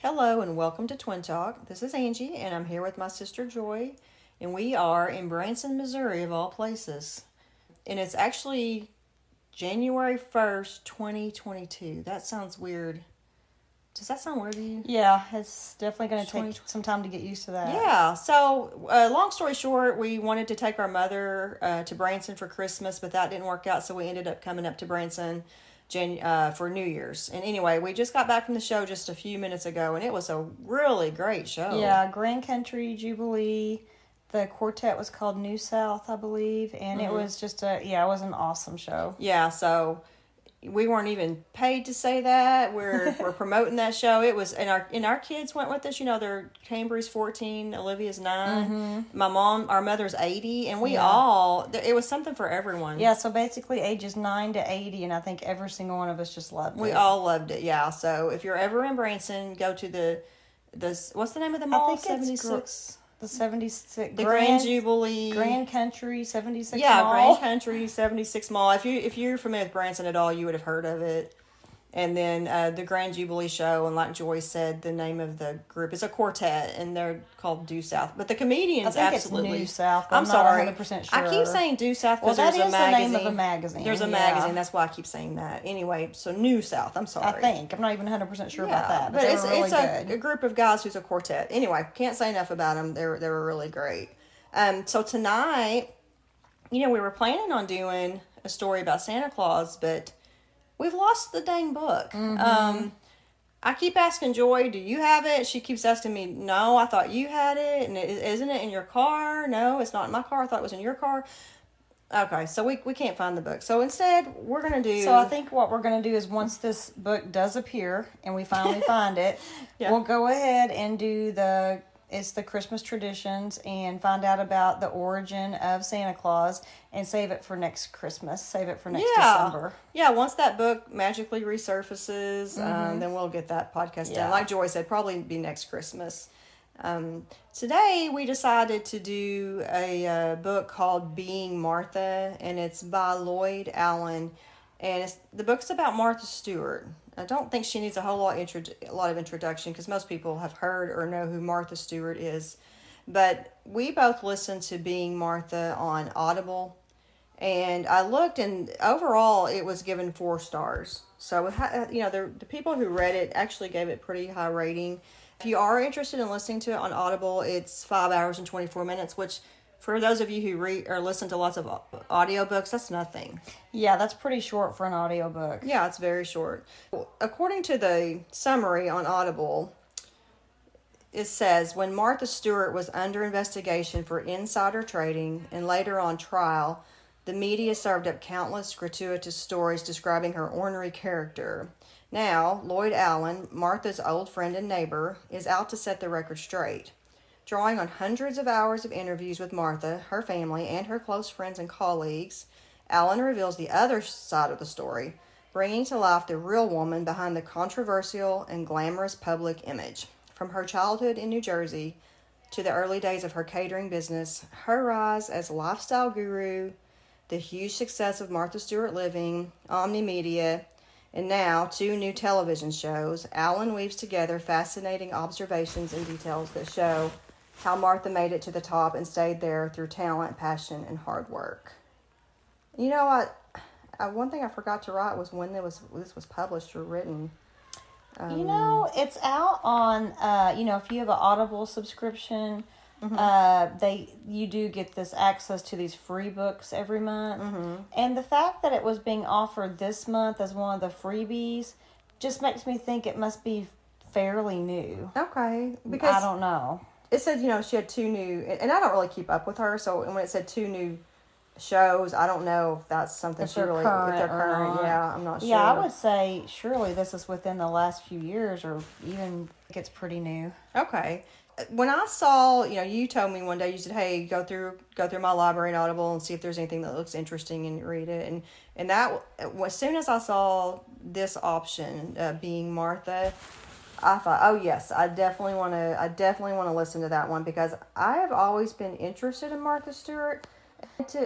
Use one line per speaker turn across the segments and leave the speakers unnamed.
Hello and welcome to Twin Talk. This is Angie and I'm here with my sister Joy, and we are in Branson, Missouri, of all places. And it's actually January 1st, 2022. That sounds weird. Does that sound weird to you?
Yeah, it's definitely going to take some time to get used to that.
Yeah, so long story short, we wanted to take our mother to Branson for Christmas, but that didn't work out, so we ended up coming up to Branson for New Year's. And anyway, we just got back from the show just a few minutes ago, and it was a really great show.
Yeah, Grand Country Jubilee. The quartet was called New South, I believe, and it was just it was an awesome show.
Yeah, so we weren't even paid to say that. We're promoting that show. It was and our kids went with us. You know, they're Cambry's 14, Olivia's 9. Our mother's 80, and it was something for everyone.
Yeah, so basically ages 9 to 80, and I think every single one of us just loved it.
We all loved it. Yeah. So if you're ever in Branson, go to the what's the name of the mall?
I think 76. The 76
the Grand Jubilee
Grand Country 76
yeah
Mall.
Grand Country 76 Mall. If you're familiar with Branson at all, you would have heard of it. And then the Grand Jubilee show, and like Joy said, the name of the group is a quartet, and they're called Due South. But the comedians
I think
absolutely
it's New South.
I'm
not
sorry,
100% sure.
I keep saying Due South because
that
there's a
is
magazine.
the name of a magazine.
There's a magazine. That's why I keep saying that. Anyway, so New South. I'm sorry.
I think I'm not even 100% sure about that, but
it's
really good.
a group of guys who's a quartet. Anyway, can't say enough about them. They were really great. So tonight, we were planning on doing a story about Santa Claus, but we've lost the dang book. I keep asking Joy, do you have it? She keeps asking me, no, I thought you had it. And isn't it in your car? No, it's not in my car. I thought it was in your car. Okay, so we can't find the book. So instead, we're going to do...
So I think what we're going to do is once this book does appear and we finally find it, we'll go ahead and do the Christmas traditions and find out about the origin of Santa Claus and save it for next Christmas. Save it for next December.
Yeah, once that book magically resurfaces, then we'll get that podcast done. Like Joy said, probably be next Christmas. Today we decided to do a book called Being Martha, and it's by Lloyd Allen, and the book's about Martha Stewart. I don't think she needs a whole lot of introduction because most people have heard or know who Martha Stewart is. But we both listened to Being Martha on Audible, and I looked, and overall it was given 4 stars. So the people who read it actually gave it pretty high rating. If you are interested in listening to it on Audible, it's 5 hours and 24 minutes, which for those of you who read or listen to lots of audiobooks, that's nothing.
Yeah, that's pretty short for an audiobook.
Yeah, it's very short. According to the summary on Audible, it says, when Martha Stewart was under investigation for insider trading and later on trial, the media served up countless gratuitous stories describing her ornery character. Now, Lloyd Allen, Martha's old friend and neighbor, is out to set the record straight. Drawing on hundreds of hours of interviews with Martha, her family, and her close friends and colleagues, Allen reveals the other side of the story, bringing to life the real woman behind the controversial and glamorous public image. From her childhood in New Jersey to the early days of her catering business, her rise as lifestyle guru, the huge success of Martha Stewart Living, Omni Media, and now 2 new television shows, Allen weaves together fascinating observations and details that show how Martha made it to the top and stayed there through talent, passion, and hard work. You know, one thing I forgot to write was when this was published or written.
It's out on, if you have an Audible subscription, you do get this access to these free books every month. And the fact that it was being offered this month as one of the freebies just makes me think it must be fairly new.
Okay. Because
I don't know.
It said, she had 2 new, and I don't really keep up with her, so when it said 2 new shows, I don't know if that's something if they're current. Yeah, I'm not sure.
Yeah, I would say surely this is within the last few years, or even it's pretty new.
Okay. When I saw, you told me one day, you said, hey, go through my library and Audible and see if there's anything that looks interesting and read it. And that, as soon as I saw this option, Being Martha, I thought, oh yes, I definitely want to listen to that one because I have always been interested in Martha Stewart.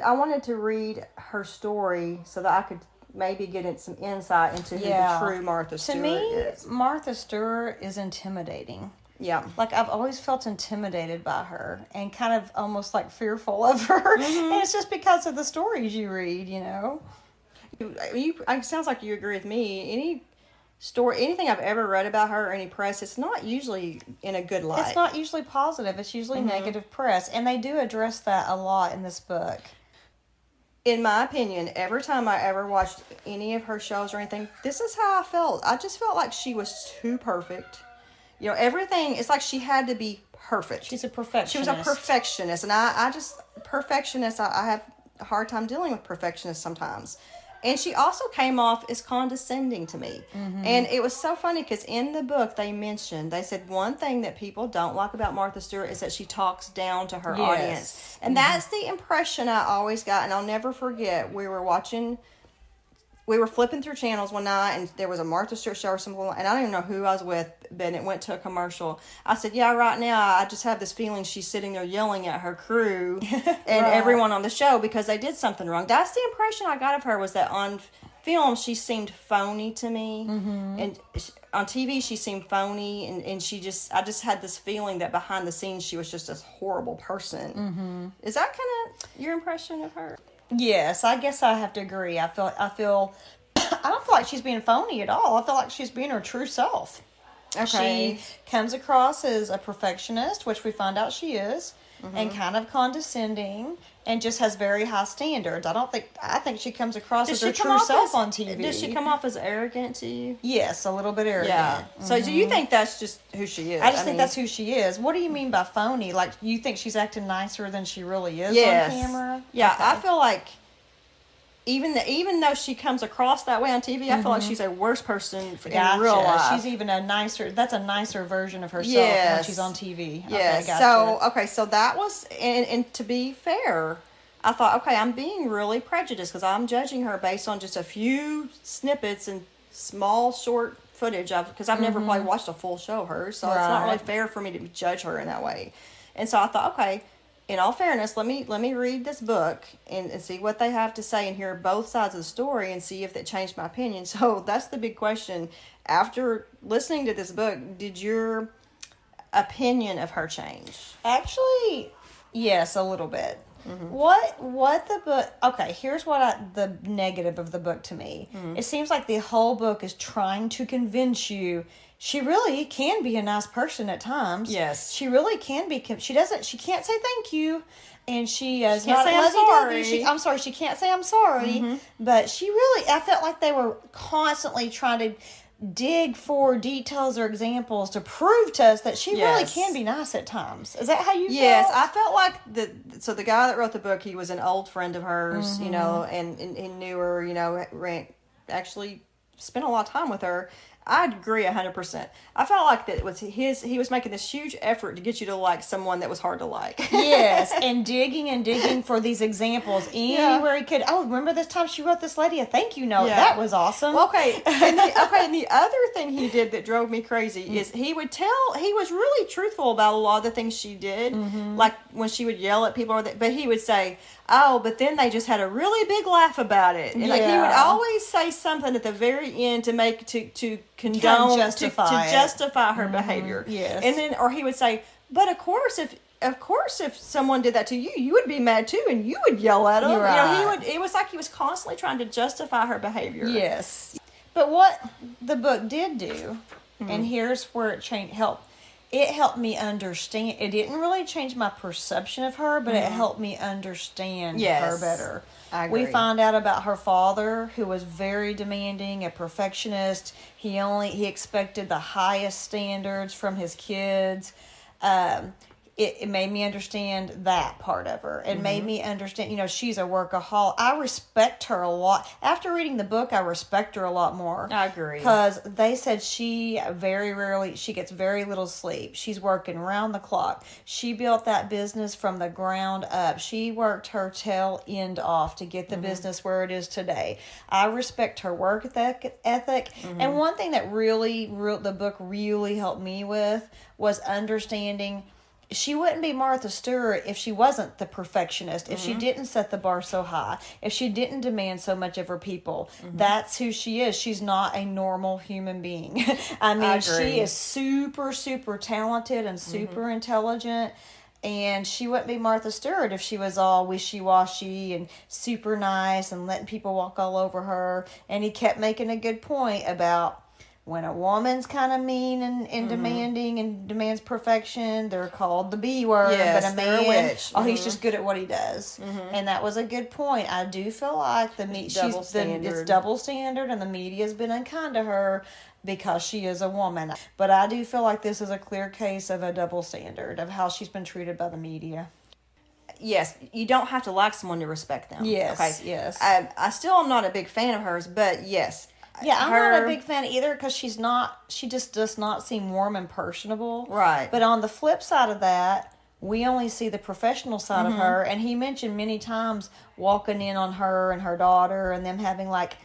I wanted to read her story so that I could maybe getting some insight into who
Yeah.
the true Martha
To
Stewart
me,
is.
Martha Stewart is intimidating.
Yeah.
Like, I've always felt intimidated by her and kind of almost like fearful of her. And it's just because of the stories you read, you know?
It sounds like you agree with me. Anything I've ever read about her or any press, it's not usually in a good light.
It's not usually positive. It's usually negative press. And they do address that a lot in this book.
In my opinion, every time I ever watched any of her shows or anything, this is how I felt. I just felt like she was too perfect. You know, everything, it's like she had to be perfect.
She's a perfectionist.
She was a perfectionist. And I have a hard time dealing with perfectionists sometimes. And she also came off as condescending to me. And it was so funny because in the book they said one thing that people don't like about Martha Stewart is that she talks down to her audience. And that's the impression I always got. And I'll never forget, we were flipping through channels one night and there was a Martha Stewart show or something, and I don't even know who I was with, but it went to a commercial. I said, yeah, right now I just have this feeling she's sitting there yelling at her crew and everyone on the show because they did something wrong. That's the impression I got of her, was that on film she seemed phony to me. And on TV she seemed phony, and I just had this feeling that behind the scenes she was just this horrible person. Is that kind of your impression of her?
Yes, I guess I have to agree. I feel I don't feel like she's being phony at all. I feel like she's being her true self.
Okay.
She comes across as a perfectionist, which we find out she is, and kind of condescending, and just has very high standards. I think she comes across as her true self on TV.
Does she come off as arrogant to you?
Yes, a little bit arrogant.
Yeah. So do you think that's just who she is?
I think that's who she is. What do you mean by phony? Like, you think she's acting nicer than she really is on camera?
Yeah,
Okay.
I feel like even though she comes across that way on TV, I feel like she's a worse person in real life.
She's even a nicer version of herself when she's on TV.
Yes.
Okay, gotcha.
So that was, and to be fair, I thought, okay, I'm being really prejudiced because I'm judging her based on just a few snippets and small short footage of, because I've never probably watched a full show of hers, so it's not really fair for me to judge her in that way. And so I thought, okay, in all fairness, let me read this book and see what they have to say and hear both sides of the story and see if that changed my opinion. So that's the big question. After listening to this book, did your opinion of her change?
Actually, yes, a little bit. What the book? Okay, here's the negative of the book to me. It seems like the whole book is trying to convince you she really can be a nice person at times.
Yes,
she really can be. She can't say thank you, and she is
can't
not
say I'm sorry.
I'm sorry. She can't say I'm sorry, but she really. I felt like they were constantly trying to dig for details or examples to prove to us that she really can be nice at times. Is that how you felt?
Yes, I felt like the guy that wrote the book, he was an old friend of hers, you know, and knew her, you know, actually spent a lot of time with her. I agree 100%. I felt like that it was he was making this huge effort to get you to like someone that was hard to like.
Yes, and digging for these examples anywhere he could. Oh, remember this time she wrote this lady a thank you note? Yeah. That was awesome.
Okay, and the other thing he did that drove me crazy is he was really truthful about a lot of the things she did, like when she would yell at people, but he would say, oh, but then they just had a really big laugh about it. And like he would always say something at the very end to make to condone to justify her behavior.
Yes.
And then, or he would say, but of course if someone did that to you, you would be mad too, and you would yell at them.
Right.
You know, it was like he was constantly trying to justify her behavior.
Yes. But what the book did do, and here's where it helped me understand. It didn't really change my perception of her, but it helped me understand her better.
I agree.
We find out about her father, who was very demanding, a perfectionist. He expected the highest standards from his kids. It made me understand that part of her. It made me understand, she's a workaholic. I respect her a lot. After reading the book, I respect her a lot more.
I agree.
Because they said she gets very little sleep. She's working round the clock. She built that business from the ground up. She worked her tail end off to get the business where it is today. I respect her work ethic. And one thing that the book really helped me with was understanding she wouldn't be Martha Stewart if she wasn't the perfectionist, if she didn't set the bar so high, if she didn't demand so much of her people. That's who she is. She's not a normal human being. I mean, she is super, super talented and super intelligent. And she wouldn't be Martha Stewart if she was all wishy-washy and super nice and letting people walk all over her. And he kept making a good point about when a woman's kind of mean and demanding and demands perfection, they're called the B word.
Yes,
but a
they're a
man,
witch.
he's just good at what he does. And that was a good point. I do feel like it's double standard, and the media's been unkind to her because she is a woman. But I do feel like this is a clear case of a double standard of how she's been treated by the media.
Yes, you don't have to like someone to respect them.
Yes,
okay?
yes.
I still am not a big fan of hers, but yes.
Yeah, I'm not a big fan either because she just does not seem warm and personable.
Right.
But on the flip side of that, we only see the professional side of her. And he mentioned many times walking in on her and her daughter and them having like,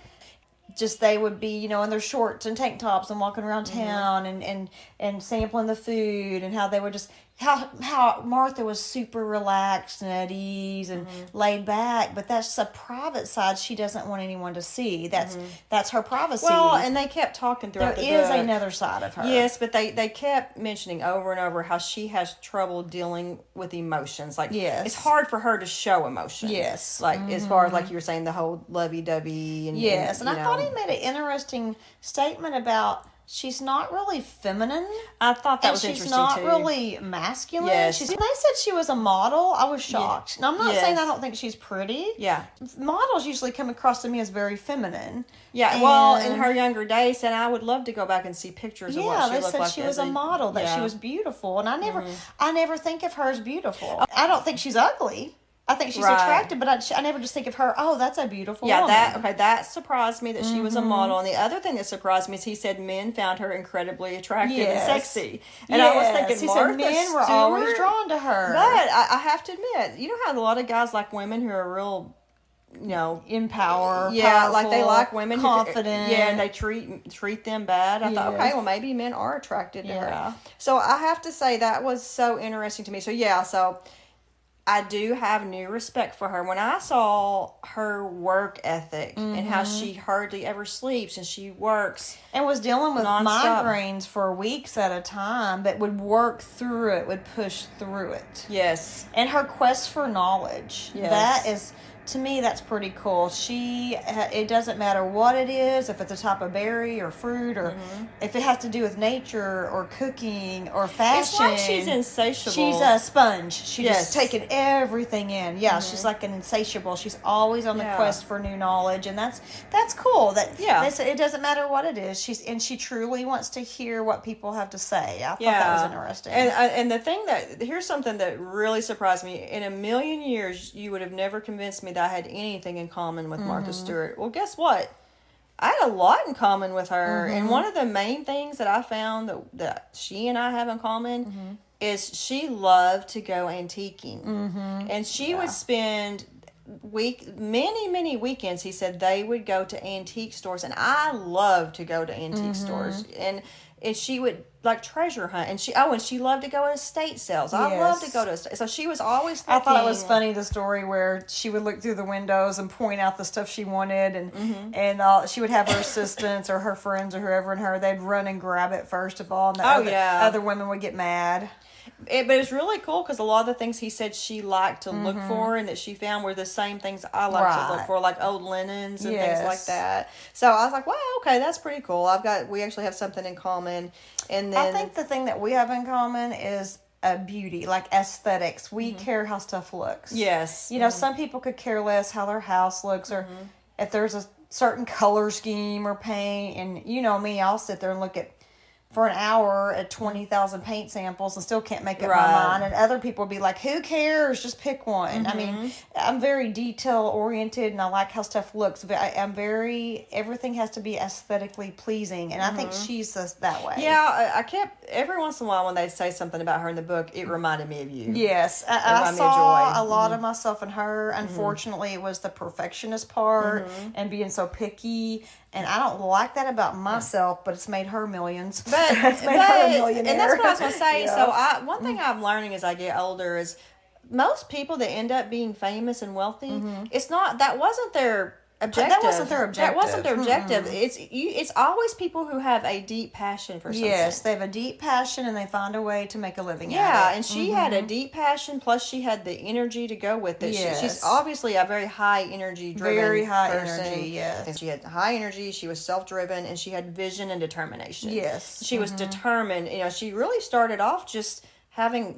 just they would be, in their shorts and tank tops and walking around town and sampling the food, and how they would just, how Martha was super relaxed and at ease and laid back, but that's a private side she doesn't want anyone to see. That's her privacy.
Well, and they kept talking throughout the book.
There is another side of her.
Yes, but they kept mentioning over and over how she has trouble dealing with emotions. Like,
yes,
it's hard for her to show emotion.
Yes.
Like, as far as, like you were saying, the whole lovey-dovey. And,
yes, and I thought he made an interesting statement about she's not really feminine.
I thought that was interesting, too.
And she's not really masculine.
Yes.
When they said she was a model, I was shocked. Now, I'm not saying I don't think she's pretty.
Yeah.
Models usually come across to me as very feminine.
Yeah, well, in her younger days, and I would love to go back and see pictures of what she looked like.
Yeah, they said she was a model, that she was beautiful. And I never think of her as beautiful. I don't think she's ugly. I think she's attractive, but I never just think of her, that's a beautiful woman.
That surprised me that she was a model. And the other thing that surprised me is he said men found her incredibly attractive and sexy. And I was thinking, Martha
men were
Stewart,
always drawn to her.
But I have to admit, you know how a lot of guys like women who are real,
in power,
powerful,
like
they like women
confident,
and they treat them bad. I thought, okay, well, maybe men are attracted to her. So I have to say that was so interesting to me. So I do have new respect for her. When I saw her work ethic and how she hardly ever sleeps and she works
and was dealing with
nonstop.
migraines for weeks at a time, but would work through it, would push through it.
Yes.
And her quest for knowledge.
Yes.
That is, to me, that's pretty cool. It doesn't matter what it is, if it's a type of berry or fruit, or if it has to do with nature or cooking or fashion.
It's like she's insatiable.
She's a sponge. She's just taking everything in. Yeah, she's like an insatiable. She's always on the quest for new knowledge, and that's cool. They say it doesn't matter what it is. She truly wants to hear what people have to say. I thought that was interesting.
And the thing here's something that really surprised me. In a million years, you would have never convinced me that I had anything in common with Martha Stewart. Well, guess what? I had a lot in common with her. And one of the main things that I found that she and I have in common is she loved to go antiquing. And she would spend many weekends, he said, they would go to antique stores. And I love to go to antique stores. And she would like treasure hunt, and she loved to go to estate sales. I love to go to estate. So she was always thinking,
I thought it was funny, the story where she would look through the windows and point out the stuff she wanted, and she would have her assistants or her friends or whoever in her, they'd run and grab it first of all, and other women would get mad.
But it was really cool because a lot of the things he said she liked to look for and that she found were the same things I like to look for, like old linens and things like that. So I was like, wow, okay, that's pretty cool. We actually have something in common. And then
I think the thing that we have in common is beauty, like aesthetics. We care how stuff looks.
Yes.
Some people could care less how their house looks or if there's a certain color scheme or paint. And me, I'll sit there and look at for an hour at 20,000 paint samples and still can't make up my mind. And other people will be like, who cares? Just pick one. I mean, I'm very detail oriented and I like how stuff looks. But everything has to be aesthetically pleasing. And I think she's just that way.
Yeah, I kept, every once in a while when they say something about her in the book, it reminded me of you.
Yes. I saw a lot of myself in her. Unfortunately, it was the perfectionist part and being so picky And I don't like that about myself, but it's made her millions.
But,
It's made her a millionaire.
and that's what I was going to say.
Yeah.
So one thing I'm learning as I get older is most people that end up being famous and wealthy, that wasn't their objective.
That wasn't their objective.
That wasn't their objective. It's always people who have a deep passion for something.
Yes, they have a deep passion and they find a way to make a living
Yeah,
at it.
and she had a deep passion, plus she had the energy to go with it.
Yes.
She's obviously a very high energy driven
Very high
person.
energy, yes.
And she had high energy, she was self-driven, and she had vision and determination.
Yes.
She was determined. She really started off just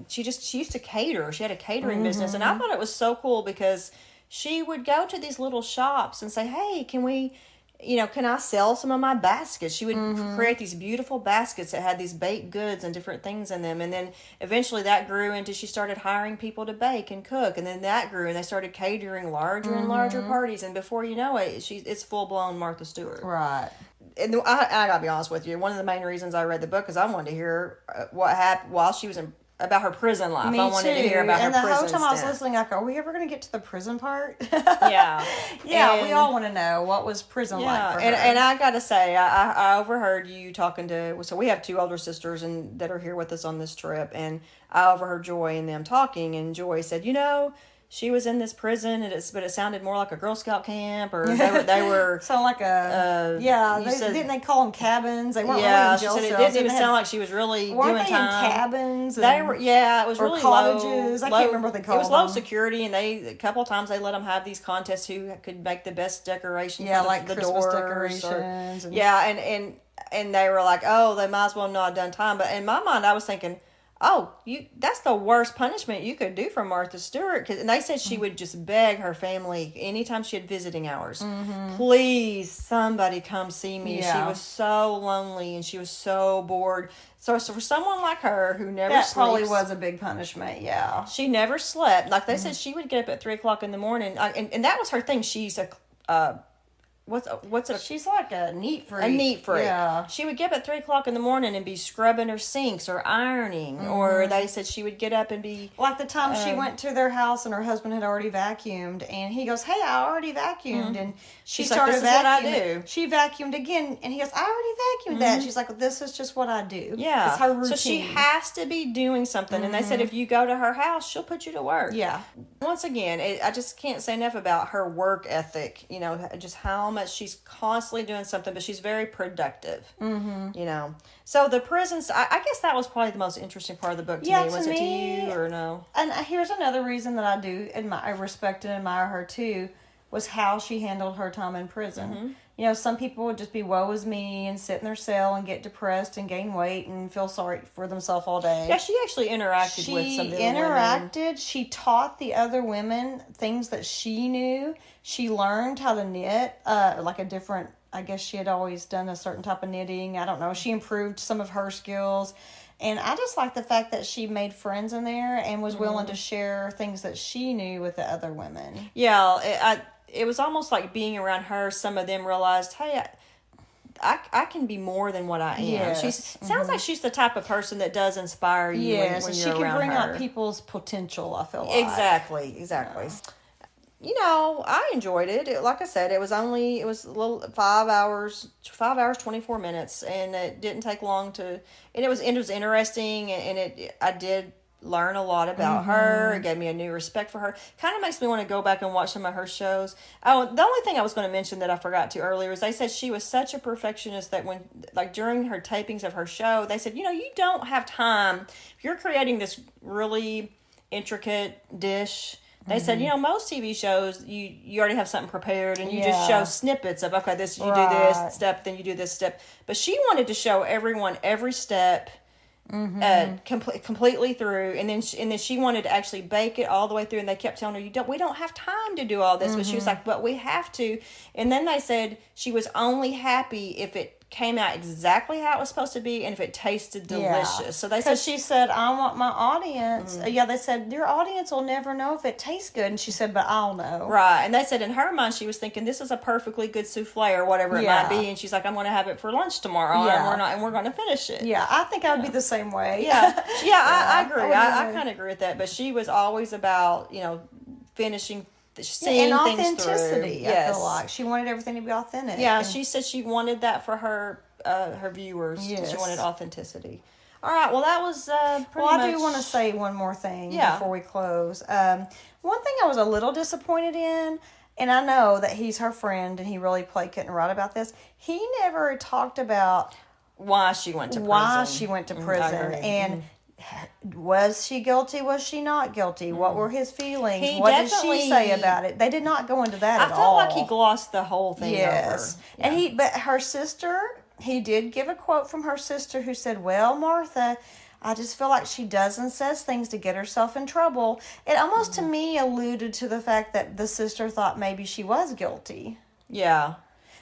she used to cater. She had a catering business, and I thought it was so cool because she would go to these little shops and say, hey, can I sell some of my baskets? She would create these beautiful baskets that had these baked goods and different things in them. And then eventually that grew into she started hiring people to bake and cook. And then that grew and they started catering larger and larger parties. And before you know it, it's full-blown Martha Stewart.
Right.
And I gotta be honest with you, one of the main reasons I read the book is I wanted to hear what happened while she was about her prison life.
Me
I wanted
too.
to hear about
and
her
the
prison
whole time I was
stint.
listening, like, are we ever going to get to the prison part?
Yeah.
Yeah, we
And-
all want to know what was prison like for her.
and I gotta say, I overheard you talking to. So we have two older sisters that are here with us on this trip, and I overheard Joy and them talking, and Joy said, she was in this prison, but it sounded more like a Girl Scout camp, or they were.
Sound like didn't they call them cabins? They weren't really in
she
jail
said it
cells.
didn't even
They had-
sound like she was really
weren't
doing
they
time.
in cabins?
They were, it was
or
really
cottages.
low.
I can't remember what they
It was
called
low
them.
security, and a couple of times they let them have these contests who could make the best decorations.
Yeah,
for the,
like
the
Christmas
doors
decorations.
and they were like, oh, they might as well not have done time. But in my mind, I was thinking, oh, that's the worst punishment you could do for Martha Stewart. And they said she would just beg her family anytime she had visiting hours, please, somebody come see me.
Yeah.
She was so lonely and she was so bored. So for someone like her who never
That
sleeps,
probably was a big punishment, yeah.
she never slept. Like they said, she would get up at 3:00 in the morning, and that was her thing. She's what's it?
She's like a neat freak.
A neat freak.
Yeah.
She would get up at 3:00 in the morning and be scrubbing her sinks or ironing, or they said she would get up and be
Like the time she went to their house and her husband had already vacuumed, and he goes, "Hey, I already vacuumed," and she
She's like,
started
"This is what I
vacuuming.
do."
She vacuumed again, and he goes, "I already vacuumed that." She's like, well, "This is just what I do."
Yeah.
It's her routine.
So she has to be doing something. And they said if you go to her house, she'll put you to work.
Yeah.
Once again, I just can't say enough about her work ethic. Just how much she's constantly doing something, but she's very productive. Mm-hmm. So the prisons, I guess that was probably the most interesting part of the book to
Yeah,
me.
to
Was it to
me-
you or no?
And here's another reason that I do I respect and admire her too, was how she handled her time in prison. Some people would just be woe is me and sit in their cell and get depressed and gain weight and feel sorry for themselves all day.
Yeah, she actually interacted with some of the women.
She interacted. She taught the other women things that she knew. She learned how to knit, like a different, I guess she had always done a certain type of knitting. I don't know. She improved some of her skills. And I just like the fact that she made friends in there and was willing to share things that she knew with the other women.
Yeah, it was almost like being around her. Some of them realized, hey, I can be more than what I am.
Yes.
She sounds like she's the type of person that does inspire you
Yes,
when
and
you're
she can
around
bring
her.
out people's potential, I feel like.
Exactly. I enjoyed it. Like I said, it was a little 5 hours, 24 minutes, and it didn't take long and it was interesting, and I did learn a lot about her. It gave me a new respect for her. Kind of makes me want to go back and watch some of her shows. Oh, the only thing I was going to mention that I forgot to earlier is they said she was such a perfectionist that during her tapings of her show, they said, you don't have time. If you're creating this really intricate dish, they said, most TV shows, you already have something prepared and you just show snippets of, okay, you do this step, then you do this step. But she wanted to show everyone every step completely through, and then she wanted to actually bake it all the way through, and they kept telling her, we don't have time to do all this, but she was like, but we have to. And then they said she was only happy if it came out exactly how it was supposed to be and if it tasted delicious.
Yeah.
So they said,
she said, I want my audience. They said, your audience will never know if it tastes good. And she said, but I'll know.
right. And they said in her mind, she was thinking, this is a perfectly good souffle or whatever it might be. And she's like, I'm going to have it for lunch tomorrow.
Yeah.
And we're going to finish it.
Yeah, I think I would be the same way.
I agree. I kind of agree with that. But she was always about, finishing seeing
and
things through.
authenticity.
Yes.
I feel like she wanted everything to be authentic.
Yeah,
and,
she said she wanted that for her viewers.
Yes.
She wanted authenticity. All right, well, that was pretty
Well,
much...
I do want to say one more thing
Yeah.
before we close. One thing I was a little disappointed in, and I know that he's her friend and he really couldn't write about this. He never talked about
why she went to prison.
why she went to
I
prison
agree.
and was she guilty? Was she not guilty? What were his feelings?
He
What did she
definitely-
say about it? They did not go into that at
I
all.
felt like he glossed the whole thing
Yes.
over.
And but her sister, he did give a quote from her sister who said, "Well, Martha, I just feel like she does and says things to get herself in trouble." It almost to me alluded to the fact that the sister thought maybe she was guilty.
Yeah.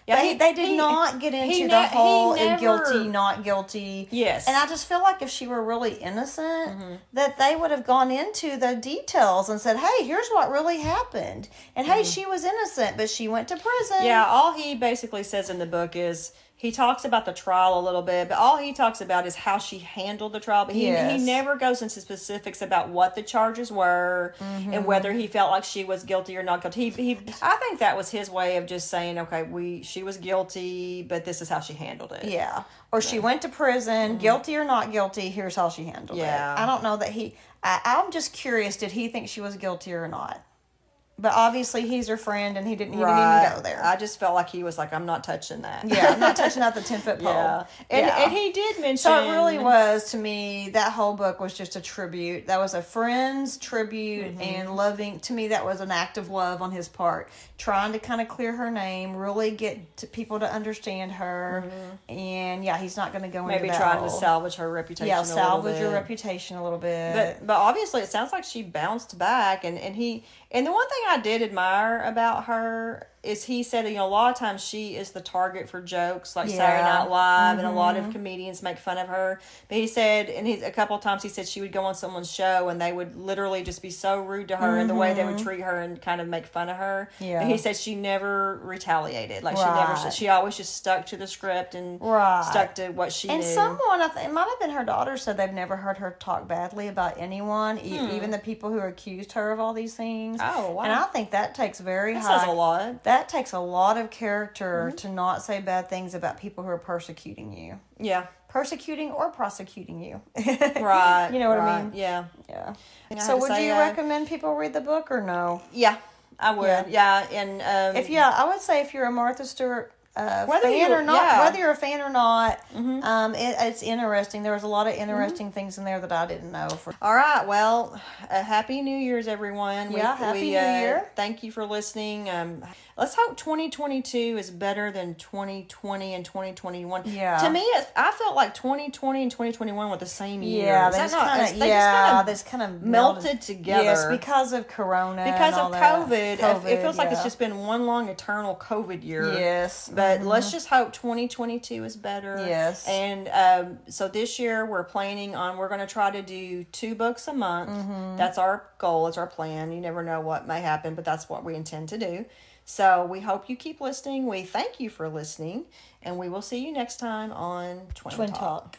They did not get into the whole guilty, not guilty.
Yes.
And I just feel like if she were really innocent, that they would have gone into the details and said, hey, here's what really happened. And hey, she was innocent, but she went to prison.
Yeah, all he basically says in the book is he talks about the trial a little bit, but all he talks about is how she handled the trial. But he never goes into specifics about what the charges were and whether he felt like she was guilty or not guilty. I think that was his way of just saying, okay, she was guilty, but this is how she handled it.
Yeah. Or she went to prison, guilty or not guilty, here's how she handled it. I don't know that I'm just curious, did he think she was guilty or not? But obviously he's her friend and he didn't even go there.
I just felt like he was like, I'm not touching that.
Yeah, I'm not touching out the 10-foot pole.
Yeah. And he did mention...
So it really was, to me, that whole book was just a tribute. That was a friend's tribute and loving. To me, that was an act of love on his part. Trying to kind of clear her name, really get people to understand her. And yeah, he's not going to go into that.
Maybe trying to salvage her reputation a little bit.
Yeah, salvage your reputation a little bit.
But obviously it sounds like she bounced back and the one thing I did admire about her is he said, a lot of times she is the target for jokes like Saturday Night Live and a lot of comedians make fun of her. But he said, and a couple of times he said she would go on someone's show and they would literally just be so rude to her and the way they would treat her and kind of make fun of her.
Yeah.
But he said she never retaliated. Like she always just stuck to the script and stuck to what she knew.
And someone, it might have been her daughter, said they've never heard her talk badly about anyone, even the people who accused her of all these things.
Oh, wow.
And I think that takes that
says a lot.
That takes a lot of character to not say bad things about people who are persecuting you.
Yeah.
Persecuting or prosecuting you.
Right.
You know what I mean?
Yeah.
Yeah. So would you recommend people read the book or no?
Yeah, I would. Yeah. And
I would say if you're a Martha Stewart
whether
fan
you-
or not,
yeah.
whether you're a fan or not, it's interesting. There was a lot of interesting things in there that I didn't know.
All right. Well, Happy New Year's, everyone.
Happy New Year.
Thank you for listening. Let's hope 2022 is better than 2020 and 2021.
Yeah.
To me, I felt like 2020 and 2021 were the same year.
Yeah,
Is
they
that
just
not-
kind
they
of
just kind of
kind of
melted together.
Yes, because of Corona.
because
and all
of
that.
COVID. It feels like it's just been one long eternal COVID year.
Yes.
But let's just hope 2022 is better.
Yes.
And so this year we're going to try to do 2 books a month. That's our goal. It's our plan. You never know what may happen, but that's what we intend to do. So we hope you keep listening. We thank you for listening, and we will see you next time on Twin Talk.